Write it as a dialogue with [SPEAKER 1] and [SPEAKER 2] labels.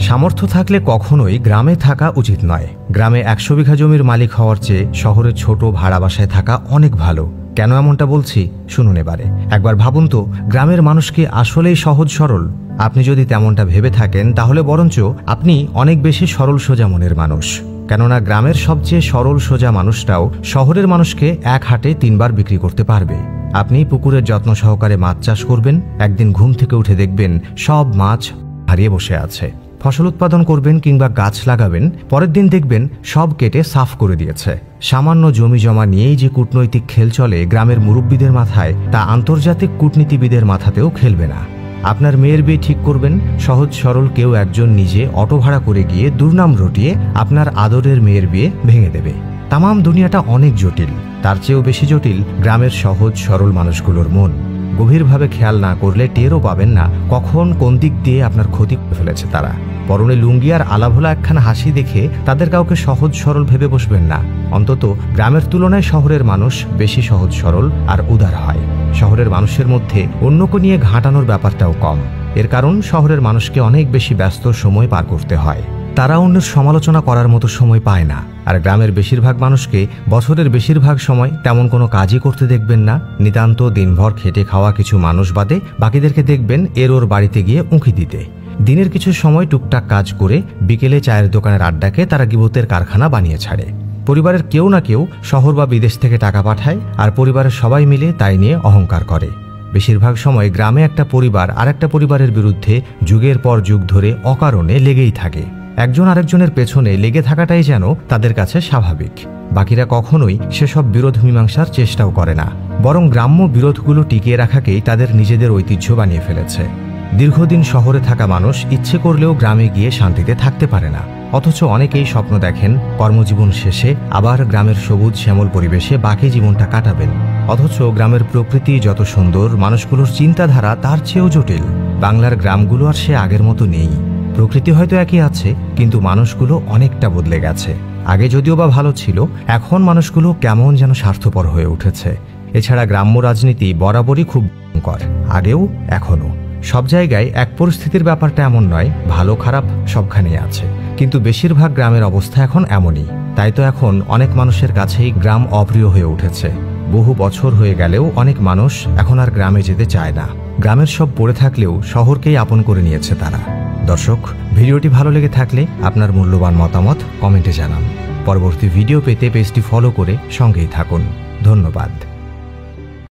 [SPEAKER 1] সামর্থ্য থাকলে কখনোই গ্রামে থাকা উচিত নয়। গ্রামে 100 বিঘা জমির মালিক হওয়ার চেয়ে শহরে ছোট ভাড়া বাসায় থাকা অনেক ভালো। কেন এমনটা বলছি শুনুন এবারে। একবার ভাবুন তো, গ্রামের মানুষ কি আসলেই সহজ সরল? আপনি যদি তেমনটা ভেবে থাকেন তাহলে বরঞ্চ আপনি অনেক বেশি সরল সোজা মনের মানুষ। কেননা গ্রামের সবচেয়ে সরল সোজা মানুষটাও শহরের মানুষকে এক হাটে 3 বার বিক্রি করতে পারবে। আপনি পুকুরের যত্ন সহকারে মাছ চাষ করবেন, একদিন ঘুম থেকে উঠে দেখবেন সব মাছ হারিয়ে বসে আছে। ফসল উৎপাদন করবেন কিংবা গাছ লাগাবেন, পরের দিন দেখবেন সব কেটে সাফ করে দিয়েছে। সামান্য জমি জমা নিয়েই যে কূটনৈতিক খেল চলে গ্রামের মুরব্বীদের মাথায়, তা আন্তর্জাতিক কূটনীতিবিদের মাথাতেও খেলবে না। আপনার মেয়ের বিয়ে ঠিক করবেন, সহজ সরল কেউ একজন নিজে অটো ভাড়া করে গিয়ে দুর্নাম রটিয়ে আপনার আদরের মেয়ের বিয়ে ভেঙে দেবে। তামাম দুনিয়াটা অনেক জটিল, তার চেয়েও বেশি জটিল গ্রামের সহজ সরল মানুষগুলোর মন। গভীরভাবে খেয়াল না করলে টেরও পাবেন না কখন কোন দিক দিয়ে আপনার ক্ষতি করে ফেলেছে তারা। পরনে লুঙ্গি আর আলাভোলা একখানা হাসি দেখে তাদের কাউকে সহজ সরল ভেবে বসবেন না। অন্তত গ্রামের তুলনায় শহরের মানুষ বেশি সহজ সরল আর উদার হয়। শহরের মানুষের মধ্যে অন্যকে নিয়ে ঘাঁটানোর ব্যাপারটাও কম। এর কারণ শহরের মানুষকে অনেক বেশি ব্যস্ত সময় পার করতে হয়, তারা অন্যের সমালোচনা করার মতো সময় পায় না। আর গ্রামের বেশিরভাগ মানুষকে বছরের বেশিরভাগ সময় তেমন কোনো কাজই করতে দেখবেন না। নিতান্ত দিনভর খেটে খাওয়া কিছু মানুষ বাদে বাকিদেরকে দেখবেন এর ওর বাড়িতে গিয়ে উঁকি দিতে। দিনের কিছু সময় টুকটাক কাজ করে বিকেলে চায়ের দোকানের আড্ডাকে তারা গিবতের কারখানা বানিয়ে ছাড়ে। পরিবারের কেউ না কেউ শহর বা বিদেশ থেকে টাকা পাঠায়, আর পরিবারের সবাই মিলে তাই নিয়ে অহংকার করে। বেশিরভাগ সময় গ্রামে একটা পরিবার আরেকটা পরিবারের বিরুদ্ধে যুগের পর যুগ ধরে অকারণে লেগেই থাকে। একজন আরেকজনের পেছনে লেগে থাকাটাই যেন তাদের কাছে স্বাভাবিক। বাকিরা কখনোই সেসব বিরোধ মীমাংসার চেষ্টাও করে না, বরং গ্রাম্য বিরোধগুলো টিকিয়ে রাখাকেই তাদের নিজেদের ঐতিহ্য বানিয়ে ফেলেছে। দীর্ঘদিন শহরে থাকা মানুষ ইচ্ছে করলেও গ্রামে গিয়ে শান্তিতে থাকতে পারে না। অথচ অনেকেই স্বপ্ন দেখেন কর্মজীবন শেষে আবার গ্রামের সবুজ শ্যামল পরিবেশে বাকি জীবনটা কাটাবেন। অথচ গ্রামের প্রকৃতি যত সুন্দর, মানুষগুলোর চিন্তাধারা তার চেয়েও জটিল। বাংলার গ্রামগুলো আর সে আগের মতো নেই। প্রকৃতি হয়তো একই আছে, কিন্তু মানুষগুলো অনেকটা বদলে গেছে। আগে যদিও বা ভালো ছিল, এখন মানুষগুলো কেমন যেন স্বার্থপর হয়ে উঠেছে। এছাড়া গ্রাম্য রাজনীতি বরাবরই খুব ভয়ঙ্কর, আগেও এখনও। সব জায়গায় এক পরিস্থিতির ব্যাপারটা এমন নয়, ভালো খারাপ সবখানেই আছে, কিন্তু বেশিরভাগ গ্রামের অবস্থা এখন এমনই। তাই তো এখন অনেক মানুষের কাছেই গ্রাম অপ্রিয় হয়ে উঠেছে। বহু বছর হয়ে গেলেও অনেক মানুষ এখন আর গ্রামে যেতে চায় না। গ্রামের সব পড়ে থাকলেও শহরকেই আপন করে নিয়েছে তারা। দর্শক, ভিডিওটি ভালো লেগে থাকলে আপনার মূল্যবান মতামত কমেন্টে জানান। পরবর্তী ভিডিও পেতে পেজটি ফলো করে সঙ্গেই থাকুন। ধন্যবাদ।